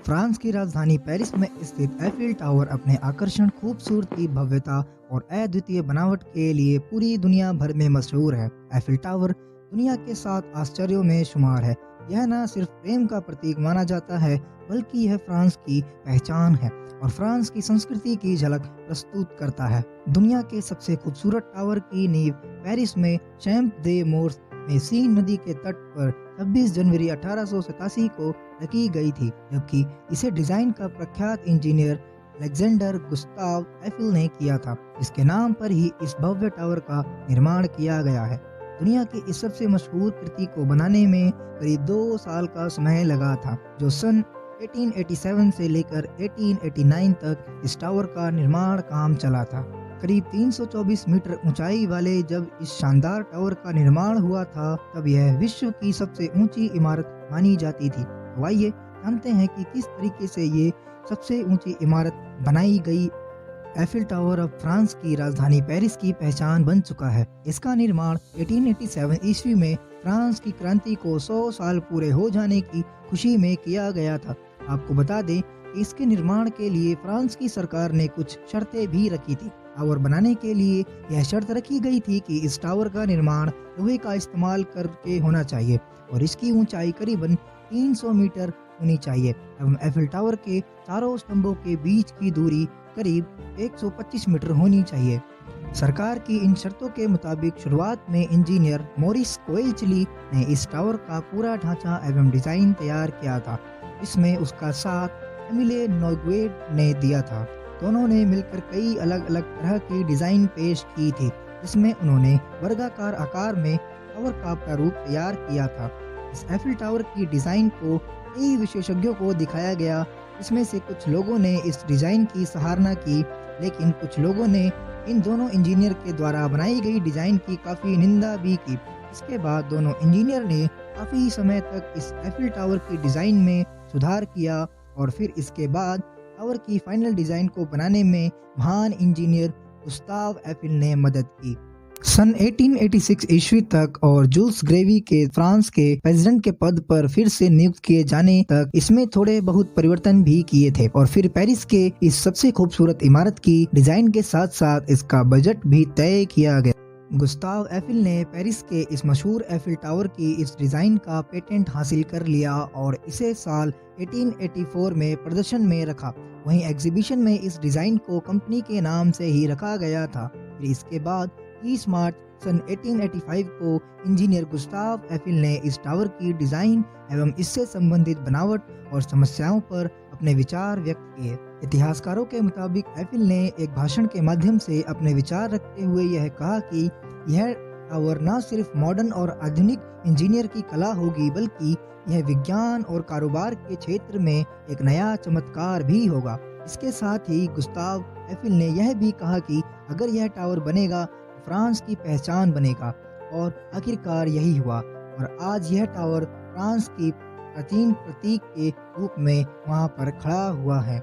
France की राजधानी Paris में स्थित एफिल टावर अपने आकर्षण, खूबसूरती, भव्यता और अद्वितीय बनावट के लिए पूरी दुनिया भर में मशहूर है। एफिल टावर दुनिया के 7 आश्चर्यों में शुमार है। यह न सिर्फ प्रेम का प्रतीक माना जाता है, बल्कि यह फ्रांस की पहचान है और फ्रांस की संस्कृति की झलक प्रस्तुत करता है। दुनिया के सबसे खूबसूरत टावर की नींव पेरिस में चैम्प दे मोर्स में सीन नदी के तट पर 26 जनवरी 1887 को रखी गई थी, जबकि इसे डिजाइन का प्रख्यात इंजीनियर अलेक्जेंडर गुस्ताव एफिल ने किया था, जिसके नाम पर ही इस भव्य टावर का निर्माण किया गया है। दुनिया की इस सबसे मशहूर कृति को बनाने में करीब 2 साल का समय लगा था, जो सन 1887 से लेकर 1889 तक इस टावर का निर्माण काम चला था। करीब 324 मीटर ऊंचाई वाले जब इस शानदार टावर का निर्माण हुआ था, तब यह विश्व की सबसे ऊंची इमारत मानी जाती थी। तो आइए जानते हैं कि किस तरीके से ये सबसे ऊंची इमारत बनाई गई। एफिल टावर अब फ्रांस की राजधानी पेरिस की पहचान बन चुका है। इसका निर्माण 1887 ईस्वी में फ्रांस की क्रांति को 100 साल पूरे हो जाने की खुशी में किया गया था। आपको बता दें कि इसके निर्माण के लिए फ्रांस की सरकार ने कुछ शर्तें भी रखी थी। टावर बनाने के लिए यह शर्त रखी गई थी कि इस टावर का निर्माण लोहे का इस्तेमाल करके होना चाहिए और इसकी ऊंचाई करीबन 300 मीटर होनी चाहिए एवं एफिल टावर के चारों स्तंभों के बीच की दूरी करीब 125 मीटर होनी चाहिए। सरकार की इन शर्तों के मुताबिक शुरुआत में इंजीनियर मोरिस कोएल्चली ने इस टावर का पूरा ढांचा एवं डिजाइन तैयार किया था। इसमें उसका साथ एमिले नोगुएट ने दिया था। दोनों ने मिलकर कई अलग अलग तरह की डिजाइन पेश की थी, जिसमें उन्होंने वर्गाकार आकार में टावर का प्रारूप तैयार किया था। इस एफिल टावर की डिजाइन को कई विशेषज्ञों को दिखाया गया। इसमें से कुछ लोगों ने इस डिजाइन की सराहना की, लेकिन कुछ लोगों ने इन दोनों इंजीनियर के द्वारा बनाई गई डिजाइन की काफी निंदा भी की। इसके बाद दोनों इंजीनियर ने काफी समय तक इस एफिल टावर की डिजाइन में सुधार किया और फिर इसके बाद टावर की फाइनल डिजाइन को बनाने में महान इंजीनियर गुस्ताव एफिल ने मदद की। सन 1886 ईस्वी तक और जूल्स ग्रेवी के फ्रांस के प्रेसिडेंट के पद पर फिर से नियुक्त किए जाने तक इसमें थोड़े बहुत परिवर्तन भी किए थे और फिर पेरिस के इस सबसे खूबसूरत इमारत की डिजाइन के साथ साथ इसका बजट भी तय किया गया। गुस्ताव एफिल ने पेरिस के इस मशहूर एफिल टावर की इस डिजाइन का पेटेंट हासिल कर लिया और इसे साल 1884 में प्रदर्शन में रखा। वहीं एग्जीबिशन में इस डिजाइन को कंपनी के नाम से ही रखा गया था। फिर इसके बाद 30 मार्च सन 1885 को इंजीनियर गुस्ताव एफिल ने इस टावर की डिजाइन एवं इससे संबंधित बनावट और समस्याओं पर अपने विचार व्यक्त किए। इतिहासकारों के मुताबिक एफिल ने एक भाषण के माध्यम से अपने विचार रखते हुए यह कहा कि यह टावर न सिर्फ मॉडर्न और आधुनिक इंजीनियर की कला होगी, बल्कि यह विज्ञान और कारोबार के क्षेत्र में एक नया चमत्कार भी होगा। इसके साथ ही गुस्ताव एफिल ने यह भी कहा कि अगर यह टावर बनेगा तो फ्रांस की पहचान बनेगा और आखिरकार यही हुआ और आज यह टावर फ्रांस की प्राचीन प्रतीक के रूप में वहां पर खड़ा हुआ है।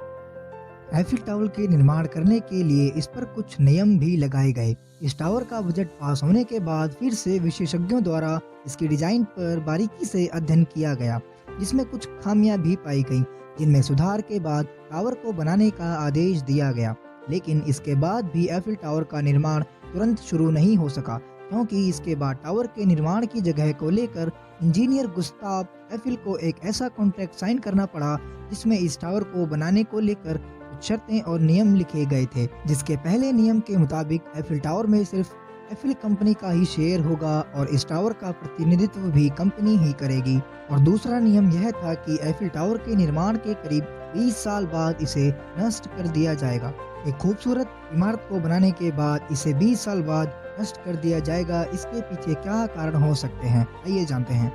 एफिल टावर के निर्माण करने के लिए इस पर कुछ नियम भी लगाए गए। इस टावर का बजट पास होने के बाद फिर से विशेषज्ञों द्वारा इसकी डिजाइन पर बारीकी से अध्ययन किया गया, जिसमें कुछ खामियां भी पाई गई, जिनमें सुधार के बाद टावर को बनाने का आदेश दिया गया। लेकिन इसके बाद भी एफिल टावर का निर्माण तुरंत शुरू नहीं हो सका, क्योंकि इसके बाद टावर के निर्माण की जगह को लेकर इंजीनियर गुस्ताव एफिल को एक ऐसा कॉन्ट्रैक्ट साइन करना पड़ा, जिसमें इस टावर को बनाने को लेकर कुछ शर्तें और नियम लिखे गए थे। जिसके पहले नियम के मुताबिक एफिल टावर में सिर्फ एफिल कंपनी का ही शेयर होगा और इस टावर का प्रतिनिधित्व भी कंपनी ही करेगी। और दूसरा नियम यह था कि एफिल टावर के निर्माण के करीब 20 साल बाद इसे नष्ट कर दिया जाएगा। एक खूबसूरत इमारत को बनाने के बाद इसे 20 साल बाद नष्ट कर दिया जाएगा। इसके पीछे क्या कारण हो सकते हैं, आइए जानते हैं।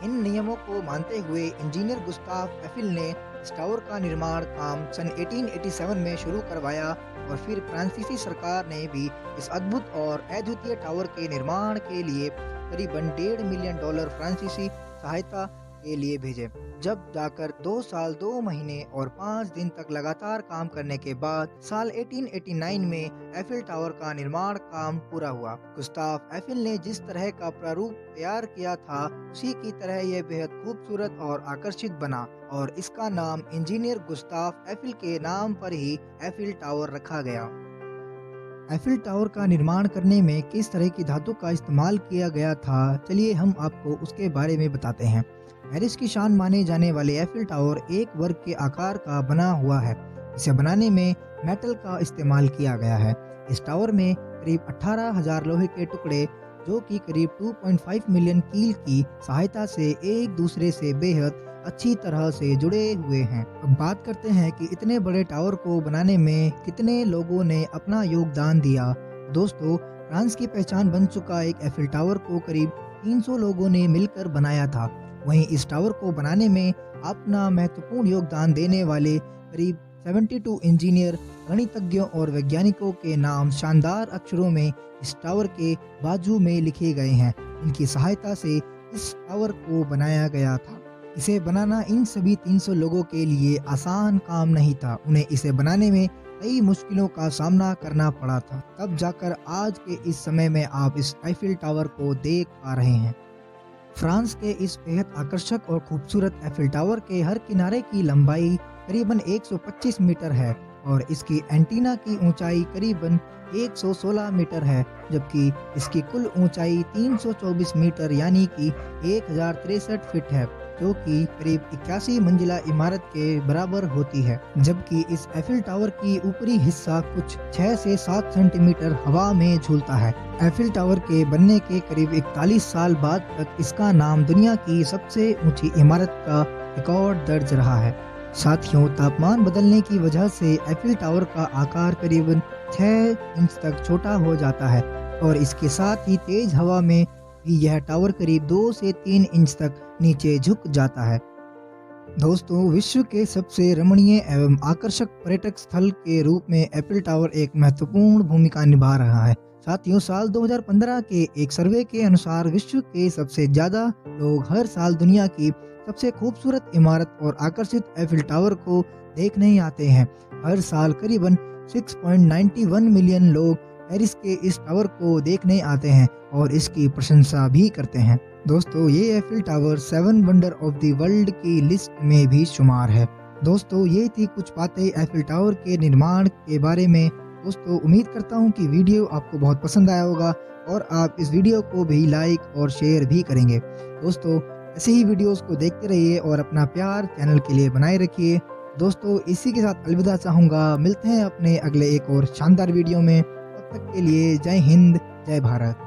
इन नियमों को मानते हुए इंजीनियर गुस्ताव एफिल ने इस टावर का निर्माण काम सन 1887 में शुरू करवाया और फिर फ्रांसीसी सरकार ने भी इस अद्भुत और अद्वितीय टावर के निर्माण के लिए करीबन $1.5 मिलियन फ्रांसीसी सहायता के लिए भेजे। जब जाकर 2 साल 2 महीने और 5 दिन तक लगातार काम करने के बाद साल 1889 में एफिल टावर का निर्माण काम पूरा हुआ। गुस्ताव एफिल ने जिस तरह का प्रारूप तैयार किया था उसी की तरह यह बेहद खूबसूरत और आकर्षित बना और इसका नाम इंजीनियर गुस्ताव एफिल के नाम पर ही एफिल टावर रखा गया। एफिल टावर का निर्माण करने में किस तरह की धातु का इस्तेमाल किया गया था, चलिए हम आपको उसके बारे में बताते हैं। पेरिस की शान माने जाने वाले एफिल टावर एक वर्ग के आकार का बना हुआ है। इसे बनाने में मेटल का इस्तेमाल किया गया है। इस टावर में करीब 18,000 लोहे के टुकड़े जो कि करीब 2.5 मिलियन कील की सहायता से एक दूसरे से बेहद अच्छी तरह से जुड़े हुए हैं। अब बात करते हैं कि इतने बड़े टावर को बनाने में कितने लोगों ने अपना योगदान दिया। दोस्तों, फ्रांस की पहचान बन चुका एक एफिल टावर को करीब 300 लोगों ने मिलकर बनाया था। वहीं इस टावर को बनाने में अपना महत्वपूर्ण योगदान देने वाले करीब 72 इंजीनियर, गणितज्ञों और वैज्ञानिकों के नाम शानदार अक्षरों में इस टावर के बाजू में लिखे गए हैं। इनकी सहायता से इस टावर को बनाया गया था। इसे बनाना इन सभी 300 लोगों के लिए आसान काम नहीं था। उन्हें इसे बनाने में कई मुश्किलों का सामना करना पड़ा था। तब जाकर आज के इस समय में आप इस एफिल टावर को देख पा रहे हैं। फ्रांस के इस बेहद आकर्षक और खूबसूरत एफिल टावर के हर किनारे की लंबाई करीबन 125 मीटर है और इसकी एंटीना की ऊंचाई करीबन 116 मीटर है, जबकि इसकी कुल ऊंचाई 324 मीटर यानी कि 1063 फीट है, जो कि करीब 81 मंजिला इमारत के बराबर होती है। जबकि इस एफिल टावर की ऊपरी हिस्सा कुछ 6 से 7 सेंटीमीटर हवा में झूलता है। एफिल टावर के बनने के करीब 41 साल बाद तक इसका नाम दुनिया की सबसे ऊंची इमारत का रिकॉर्ड दर्ज रहा है। साथियों, तापमान बदलने की वजह से एफिल टावर का आकार करीबन 6 इंच तक छोटा हो जाता है और इसके साथ ही तेज हवा में भी यह टावर करीब 2 से 3 इंच तक नीचे झुक जाता है। दोस्तों, विश्व के सबसे रमणीय एवं आकर्षक पर्यटक स्थल के रूप में एफिल टावर एक महत्वपूर्ण भूमिका निभा रहा है। साथियों, साल 2015 के एक सर्वे के अनुसार विश्व के सबसे ज्यादा लोग हर साल दुनिया की सबसे खूबसूरत इमारत और आकर्षित एफिल टावर को देखने आते हैं। हर साल करीबन 6.91 मिलियन लोग पेरिस के इस टावर को देखने आते हैं और इसकी प्रशंसा भी करते हैं। दोस्तों, ये Eiffel tower 7 wonder of the world की लिस्ट में भी शुमार है। दोस्तों, ये थी कुछ बातें एफिल टावर के निर्माण के बारे में। दोस्तों, उम्मीद करता हूँ कि वीडियो आपको बहुत पसंद आया होगा और आप इस वीडियो को भी लाइक और शेयर भी करेंगे। दोस्तों, ऐसे ही वीडियोस को देखते रहिए और अपना प्यार चैनल के लिए बनाए रखिए। दोस्तों, इसी के साथ अलविदा चाहूँगा। मिलते हैं अपने अगले एक और शानदार वीडियो में। तब तक के लिए जय हिंद, जय भारत।